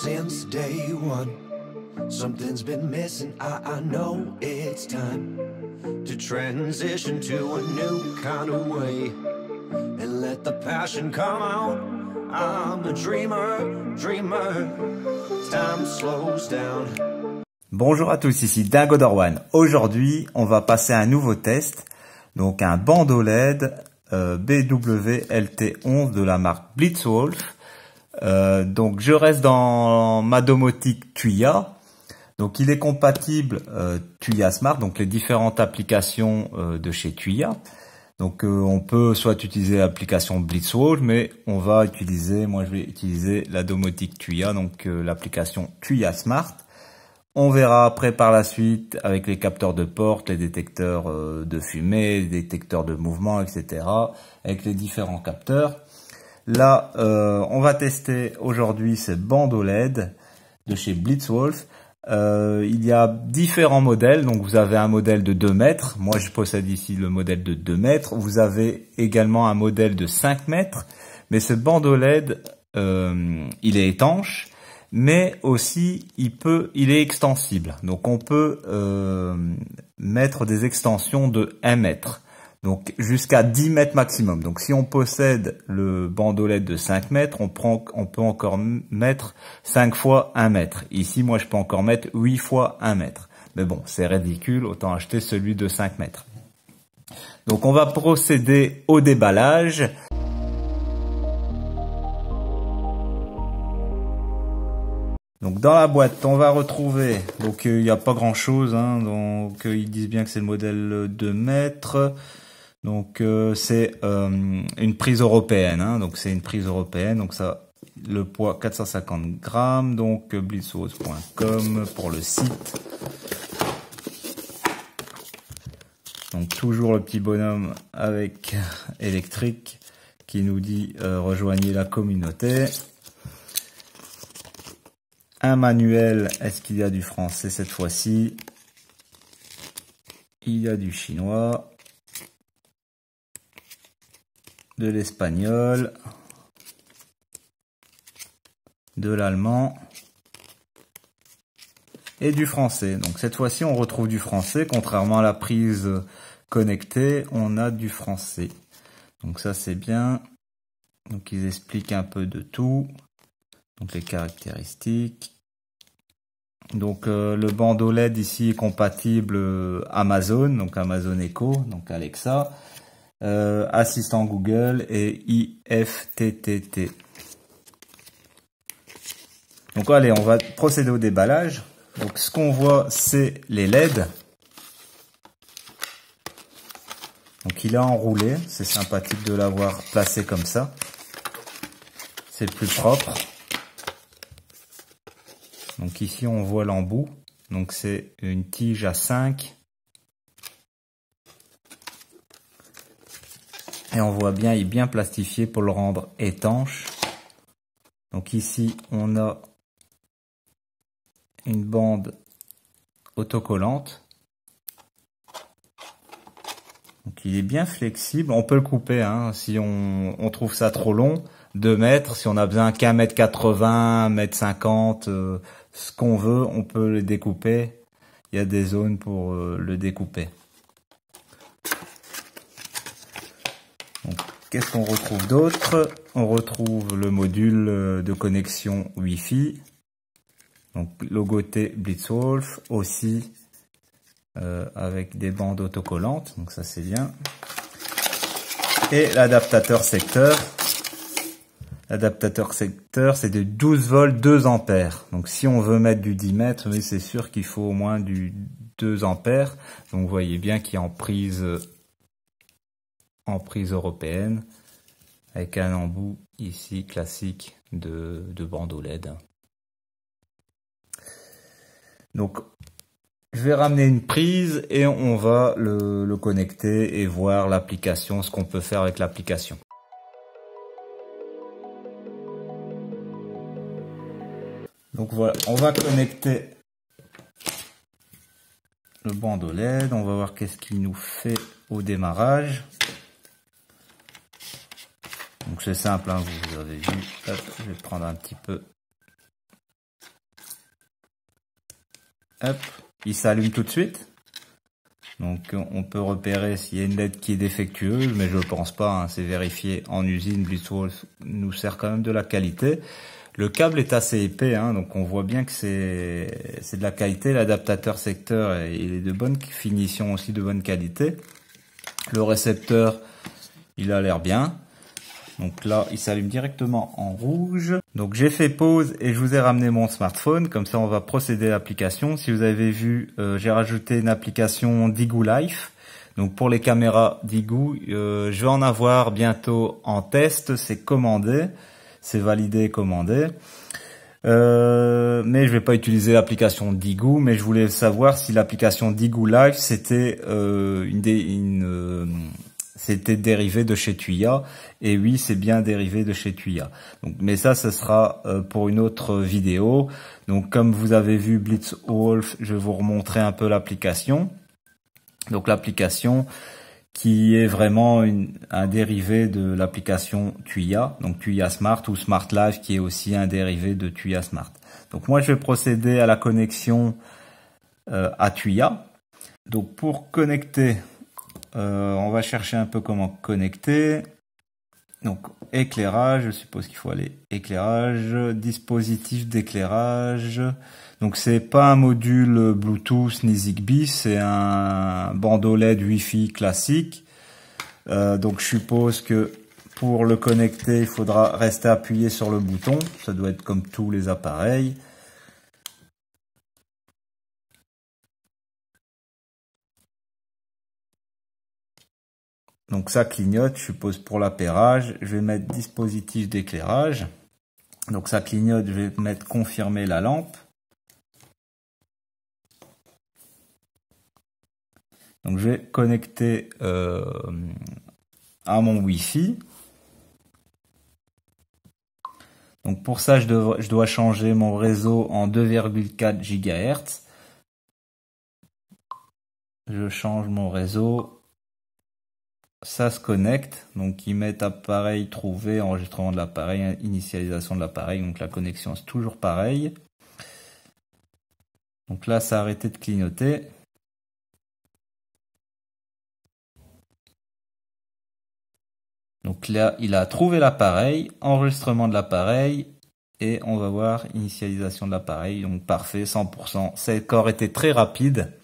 since day one. Something's been missing, I know it's time to transition to a new kind of way and let the passion come out. I'm a dreamer, time slows down. Bonjour à tous, ici Dingo Dorwan. Aujourd'hui, on va passer à un nouveau test, donc un bandeau LED BWLT11 de la marque Blitzwolf. Donc je reste dans ma domotique Tuya. Donc il est compatible Tuya Smart, donc les différentes applications de chez Tuya. Donc on peut soit utiliser l'application Blitzwolf, mais on va utiliser, moi je vais utiliser la domotique Tuya, donc l'application Tuya Smart. On verra après par la suite avec les capteurs de porte, les détecteurs de fumée, les détecteurs de mouvement, etc. avec les différents capteurs. Là, on va tester aujourd'hui ces bandeaux LED de chez Blitzwolf. Il y a différents modèles. Donc vous avez un modèle de 2 mètres. Moi, je possède ici le modèle de 2 mètres. Vous avez également un modèle de 5 mètres. Mais ce bandeau LED, il est étanche. Mais aussi, il est extensible. Donc on peut mettre des extensions de 1 mètre. Donc jusqu'à 10 mètres maximum. Donc si on possède le bandeau LED de 5 mètres, on peut encore mettre 5 fois 1 mètre. Ici, moi, je peux encore mettre 8 fois 1 mètre. Mais bon, c'est ridicule, autant acheter celui de 5 mètres. Donc on va procéder au déballage. Donc dans la boîte, on va retrouver, donc il n'y a pas grand chose, hein, donc ils disent bien que c'est le modèle 2 mètres. Donc c'est une prise européenne, hein, donc c'est une prise européenne, donc ça, le poids 450 grammes, donc blitzwolf.com pour le site. Donc toujours le petit bonhomme avec électrique qui nous dit rejoignez la communauté. Un manuel, est-ce qu'il y a du français cette fois-ci? Il y a du chinois, de l'espagnol, de l'allemand et du français. Donc cette fois-ci, on retrouve du français, contrairement à la prise connectée, on a du français. Donc ça, c'est bien. Donc ils expliquent un peu de tout. Donc les caractéristiques. Donc le bandeau LED ici est compatible Amazon, donc Amazon Echo, donc Alexa, assistant Google et IFTTT. Donc allez, on va procéder au déballage. Donc ce qu'on voit, c'est les LED. Donc il est enroulé, c'est sympathique de l'avoir placé comme ça. C'est plus propre. Donc ici on voit l'embout, donc c'est une tige à 5. Et on voit bien, il est bien plastifié pour le rendre étanche. Donc ici on a une bande autocollante. Donc il est bien flexible, on peut le couper hein, si on trouve ça trop long. 2 mètres, si on a besoin qu'un mètre 80, 1 mètre 50, ce qu'on veut, on peut le découper. Il y a des zones pour le découper. Qu'est-ce qu'on retrouve d'autre? On retrouve le module de connexion Wi-Fi. Donc logoté Blitzwolf aussi avec des bandes autocollantes. Donc ça c'est bien. Et l'adaptateur secteur. L'adaptateur secteur, c'est de 12 volts 2 ampères. Donc si on veut mettre du 10 mètres, oui, c'est sûr qu'il faut au moins du 2 ampères. Donc vous voyez bien qu'il est en prise européenne avec un embout ici classique de bandeau LED. Donc je vais ramener une prise et on va le connecter et voir l'application, ce qu'on peut faire avec l'application. Donc voilà, on va connecter le bandeau LED, on va voir qu'est-ce qu'il nous fait au démarrage. Donc c'est simple, hein, vous avez vu. Hop, je vais prendre un petit peu hop, il s'allume tout de suite. Donc on peut repérer s'il y a une LED qui est défectueuse, mais je pense pas, hein, c'est vérifié en usine. Blitzwolf nous sert quand même de la qualité. Le câble est assez épais, hein, donc on voit bien que c'est de la qualité. L'adaptateur secteur il est de bonne finition aussi, de bonne qualité. Le récepteur, il a l'air bien. Donc là, il s'allume directement en rouge. Donc j'ai fait pause et je vous ai ramené mon smartphone. Comme ça, on va procéder à l'application. Si vous avez vu, j'ai rajouté une application Digoo Life. Donc pour les caméras Digoo, je vais en avoir bientôt en test. C'est commandé, c'est validé et commandé. Mais je vais pas utiliser l'application Digoo, mais je voulais savoir si l'application Digoo Life c'était c'était dérivé de chez Tuya. Et oui, c'est bien dérivé de chez Tuya. Donc, mais ça, ce sera pour une autre vidéo. Donc, comme vous avez vu Blitzwolf, je vais vous remontrer un peu l'application. Donc, l'application qui est vraiment un dérivé de l'application Tuya. Donc, Tuya Smart ou Smart Life qui est aussi un dérivé de Tuya Smart. Donc, moi, je vais procéder à la connexion à Tuya. Donc, pour connecter, on va chercher un peu comment connecter. Donc éclairage, je suppose qu'il faut aller éclairage, dispositif d'éclairage. Donc c'est pas un module Bluetooth ni Zigbee, c'est un bandeau LED Wi-Fi classique. Donc je suppose que pour le connecter, il faudra rester appuyé sur le bouton. Ça doit être comme tous les appareils. Donc ça clignote, je suppose pour l'appairage. Je vais mettre dispositif d'éclairage. Donc ça clignote, je vais mettre confirmer la lampe. Donc je vais connecter à mon Wi-Fi. Donc pour ça, je dois changer mon réseau en 2,4 GHz. Je change mon réseau. Ça se connecte, donc ils mettent appareil trouvé, enregistrement de l'appareil, initialisation de l'appareil, donc la connexion c'est toujours pareil. Donc là ça a arrêté de clignoter. Donc là il a trouvé l'appareil, enregistrement de l'appareil, et on va voir initialisation de l'appareil, donc parfait, 100%. Ça a encore été très rapide.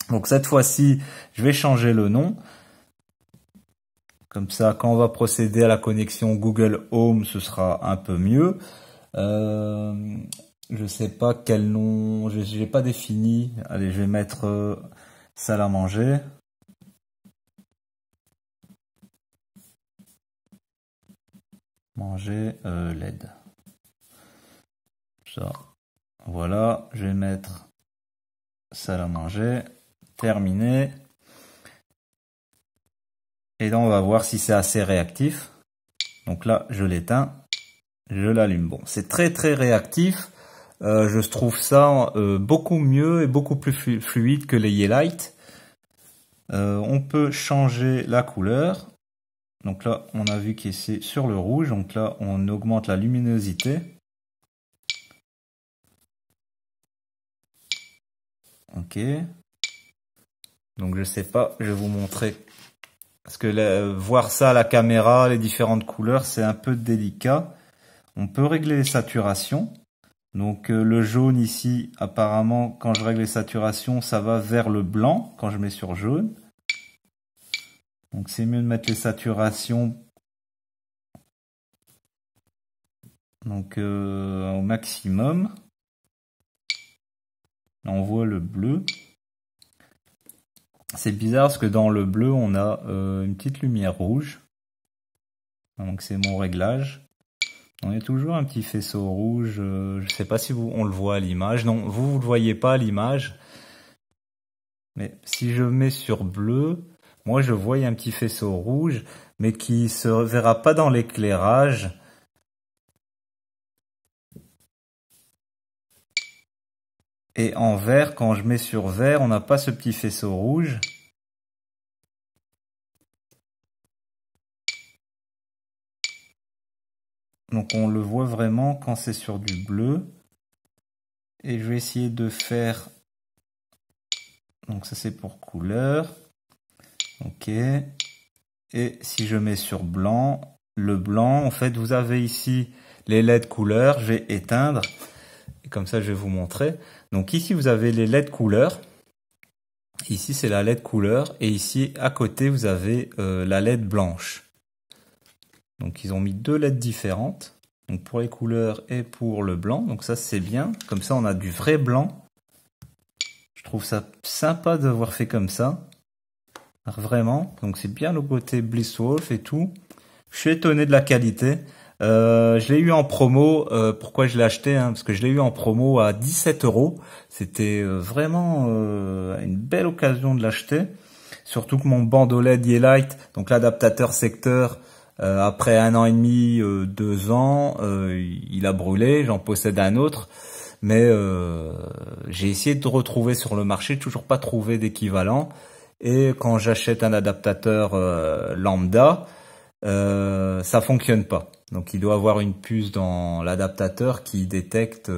Donc cette fois-ci je vais changer le nom. Comme ça, quand on va procéder à la connexion Google Home, ce sera un peu mieux. Je sais pas quel nom, j'ai pas défini. Allez, je vais mettre salle à manger. Manger LED. Ça. Voilà, je vais mettre salle à manger. Terminé. Et là, on va voir si c'est assez réactif. Donc là, je l'éteins. Je l'allume. Bon, c'est très très réactif. Je trouve ça beaucoup mieux et beaucoup plus fluide que les Ye-Light. On peut changer la couleur. Donc là, on a vu qu'il est sur le rouge. Donc là, on augmente la luminosité. Ok. Donc je sais pas, je vais vous montrer. Parce que voir ça à la caméra, les différentes couleurs, c'est un peu délicat. On peut régler les saturations. Donc le jaune ici, apparemment, quand je règle les saturations, ça va vers le blanc quand je mets sur jaune. Donc c'est mieux de mettre les saturations donc au maximum. Là, on voit le bleu. C'est bizarre parce que dans le bleu, on a une petite lumière rouge. Donc c'est mon réglage. On a toujours un petit faisceau rouge. Je sais pas si on le voit à l'image. Non, vous le voyez pas à l'image. Mais si je mets sur bleu, moi je vois un petit faisceau rouge, mais qui se verra pas dans l'éclairage. Et en vert, quand je mets sur vert, on n'a pas ce petit faisceau rouge. Donc on le voit vraiment quand c'est sur du bleu. Et je vais essayer de faire Donc ça c'est pour couleur. Ok. Et si je mets sur blanc, le blanc, en fait, vous avez ici les LED couleurs. Je vais éteindre. Et comme ça, je vais vous montrer. Donc ici, vous avez les LED couleurs. Ici, c'est la LED couleur. Et ici, à côté, vous avez la LED blanche. Donc, ils ont mis deux LED différentes. Donc, pour les couleurs et pour le blanc. Donc, ça, c'est bien. Comme ça, on a du vrai blanc. Je trouve ça sympa d'avoir fait comme ça. Vraiment. Donc, c'est bien le côté Blisswolf et tout. Je suis étonné de la qualité. Je l'ai eu en promo. Pourquoi je l'ai acheté, hein, parce que je l'ai eu en promo à 17 €. C'était vraiment une belle occasion de l'acheter. Surtout que mon bandeau LED Yeelight, donc l'adaptateur secteur, après 1 an et demi, 2 ans, il a brûlé. J'en possède un autre. Mais j'ai essayé de retrouver sur le marché, toujours pas trouvé d'équivalent. Et quand j'achète un adaptateur lambda, ça fonctionne pas. Donc il doit avoir une puce dans l'adaptateur qui détecte,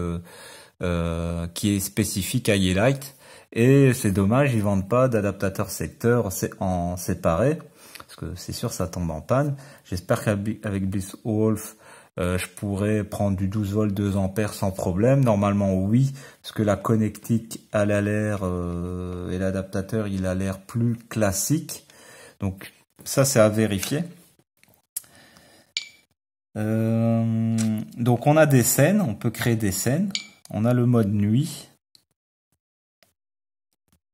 qui est spécifique à Yeelight. Et c'est dommage, ils vendent pas d'adaptateur secteur en séparé, parce que c'est sûr ça tombe en panne. J'espère qu'avec Blisswolf, je pourrais prendre du 12 volts 2 ampères sans problème. Normalement oui, parce que la connectique elle a l'air et l'adaptateur il a l'air plus classique. Donc ça c'est à vérifier. Donc on a des scènes, on peut créer des scènes. On a le mode nuit,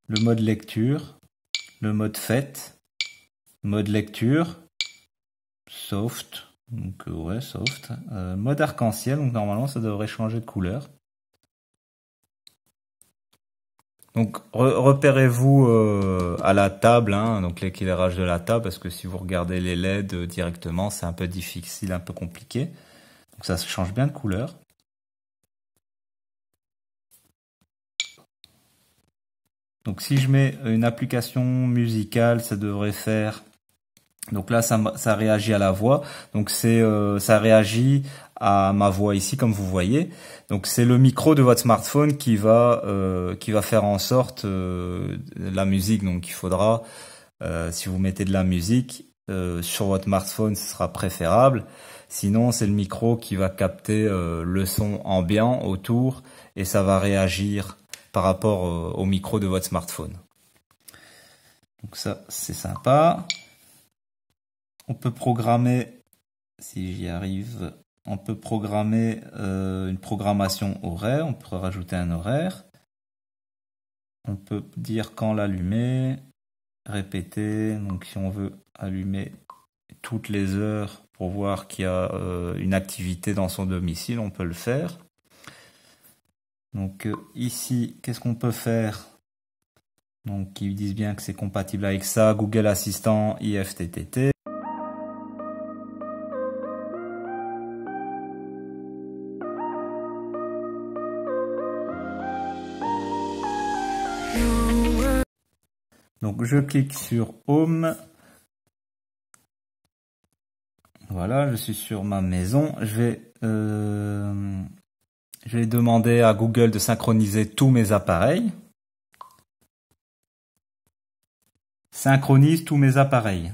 le mode lecture, le mode fête, mode lecture, soft, donc ouais soft, mode arc-en-ciel, donc normalement ça devrait changer de couleur. Donc repérez-vous à la table, hein, donc l'éclairage de la table, parce que si vous regardez les LED directement, c'est un peu difficile, un peu compliqué. Donc ça change bien de couleur. Donc si je mets une application musicale, ça devrait faire. Donc là, ça réagit à la voix. Donc ça réagit à ma voix ici, comme vous voyez. Donc c'est le micro de votre smartphone qui va faire en sorte la musique. Donc il faudra, si vous mettez de la musique sur votre smartphone, ce sera préférable. Sinon, c'est le micro qui va capter le son ambiant autour et ça va réagir par rapport au micro de votre smartphone. Donc ça, c'est sympa. On peut programmer, si j'y arrive, on peut programmer une programmation horaire. On peut rajouter un horaire. On peut dire quand l'allumer, répéter. Donc si on veut allumer toutes les heures pour voir qu'il y a une activité dans son domicile, on peut le faire. Donc ici, qu'est-ce qu'on peut faire? Donc ils disent bien que c'est compatible avec ça, Google Assistant, IFTTT. Donc je clique sur Home. Voilà, je suis sur ma maison. Je vais demander à Google de synchroniser tous mes appareils. Synchronise tous mes appareils.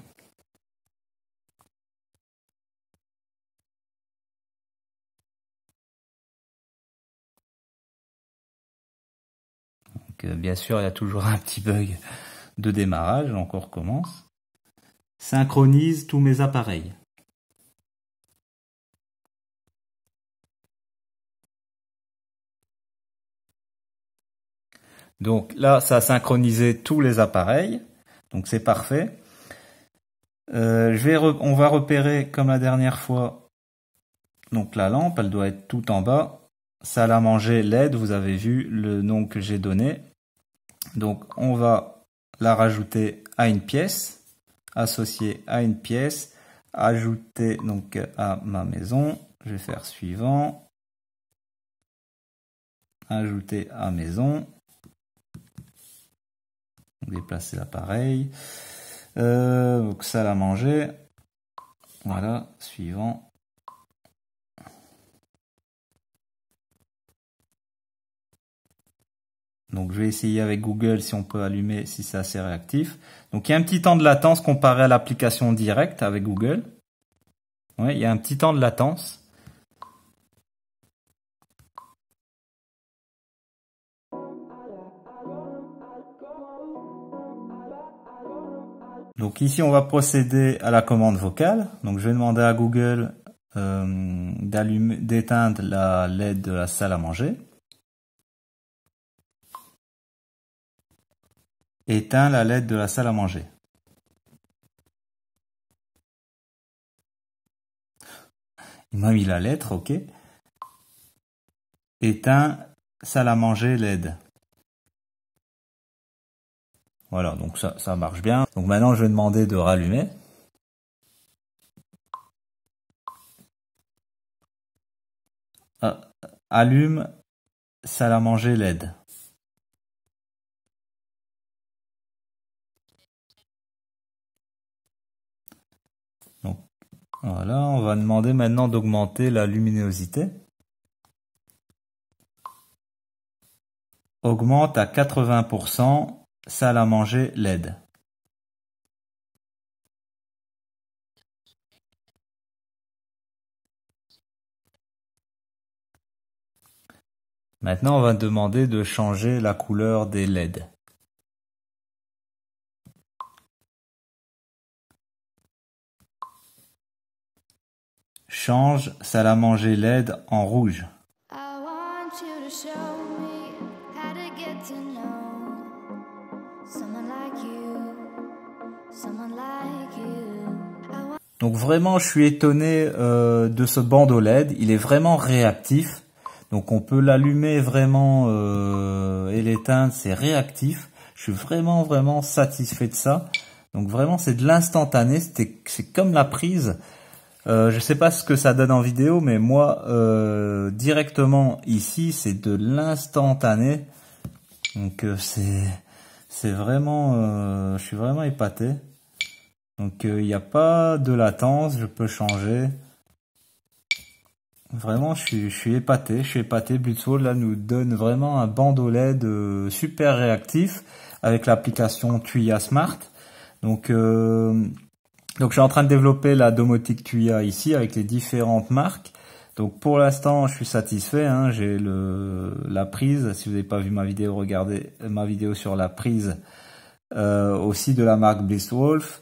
Donc, bien sûr, il y a toujours un petit bug de démarrage, donc on recommence. Synchronise tous mes appareils. Donc là, ça a synchronisé tous les appareils. Donc c'est parfait. On va repérer comme la dernière fois. Donc la lampe, elle doit être tout en bas. Salle à manger LED, vous avez vu le nom que j'ai donné. Donc on va la rajouter à une pièce, associer à une pièce, ajouter donc à ma maison. Je vais faire suivant. Ajouter à maison. Déplacer l'appareil. Donc salle à manger. Voilà, suivant. Donc je vais essayer avec Google si on peut allumer, si c'est assez réactif. Donc il y a un petit temps de latence comparé à l'application directe avec Google. Ouais, il y a un petit temps de latence. Donc ici on va procéder à la commande vocale. Donc je vais demander à Google d'éteindre la LED de la salle à manger. Éteins la LED de la salle à manger. Il m'a mis la lettre, ok. Éteins salle à manger LED. Voilà, donc ça marche bien. Donc maintenant je vais demander de rallumer. Allume salle à manger LED. Donc voilà, on va demander maintenant d'augmenter la luminosité. Augmente à 80% salle à manger LED. Maintenant, on va demander de changer la couleur des LED. Change salle à manger LED en rouge. Donc vraiment, je suis étonné de ce bandeau LED. Il est vraiment réactif. Donc on peut l'allumer vraiment et l'éteindre, c'est réactif. Je suis vraiment satisfait de ça. Donc vraiment, c'est de l'instantané. C'est comme la prise. Je sais pas ce que ça donne en vidéo, mais moi directement ici, c'est de l'instantané. Donc c'est vraiment, je suis vraiment épaté. Donc il n'y a pas de latence, je peux changer. Vraiment, je suis épaté, Blitzwolf là nous donne vraiment un bandeau LED super réactif avec l'application Tuya Smart. Donc je suis en train de développer la domotique Tuya ici avec les différentes marques. Donc pour l'instant, je suis satisfait. Hein, j'ai la prise. Si vous n'avez pas vu ma vidéo, regardez ma vidéo sur la prise aussi de la marque Blitzwolf.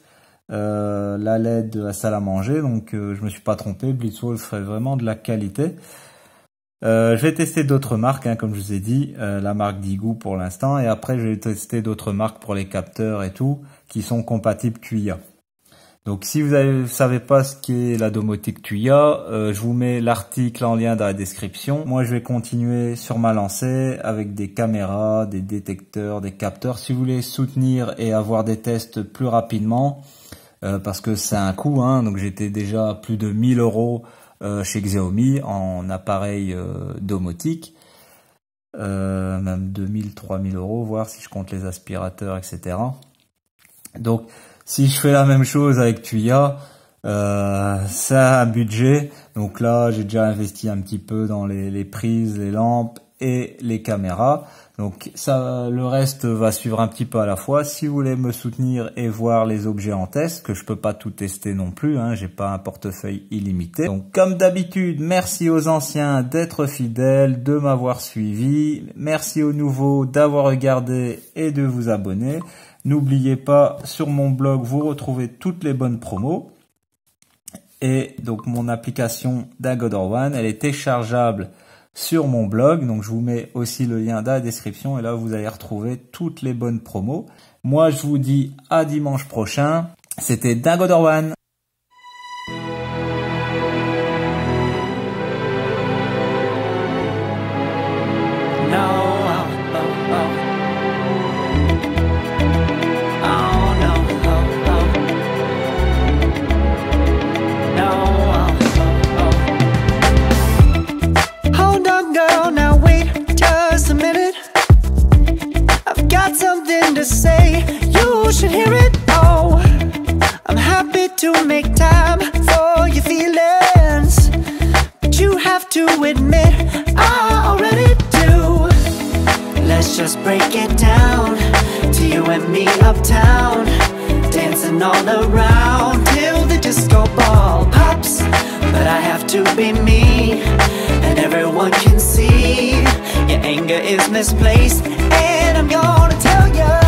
La LED de la salle à manger, donc je me suis pas trompé, Blitzwolf fait vraiment de la qualité. Je vais tester d'autres marques, hein, comme je vous ai dit, la marque Digou pour l'instant, et après je vais tester d'autres marques pour les capteurs et tout, qui sont compatibles Tuya. Donc si vous ne savez pas ce qu'est la domotique Tuya, je vous mets l'article en lien dans la description. Moi je vais continuer sur ma lancée avec des caméras, des détecteurs, des capteurs. Si vous voulez soutenir et avoir des tests plus rapidement, parce que c'est un coût, hein, donc j'étais déjà à plus de 1000 € chez Xiaomi en appareil domotique, même 2000, 3000 €, voire si je compte les aspirateurs, etc. Donc si je fais la même chose avec Tuya, ça a un budget, donc là j'ai déjà investi un petit peu dans les prises, les lampes et les caméras. Donc ça, le reste va suivre un petit peu à la fois. Si vous voulez me soutenir et voir les objets en test, que je peux pas tout tester non plus, hein, j'ai pas un portefeuille illimité. Donc comme d'habitude, merci aux anciens d'être fidèles, de m'avoir suivi. Merci aux nouveaux d'avoir regardé et de vous abonner. N'oubliez pas, sur mon blog, vous retrouvez toutes les bonnes promos. Et donc mon application Dagoder One, elle est téléchargeable sur mon blog, donc je vous mets aussi le lien dans la description et là vous allez retrouver toutes les bonnes promos. Moi je vous dis à dimanche prochain, c'était Dagoder One. Something to say, you should hear it. Oh, I'm happy to let's just break it down. To you and me uptown, dancing all around till the disco ball pops. But I have to be me, and everyone can see your anger is misplaced. And I'm gonna tell you,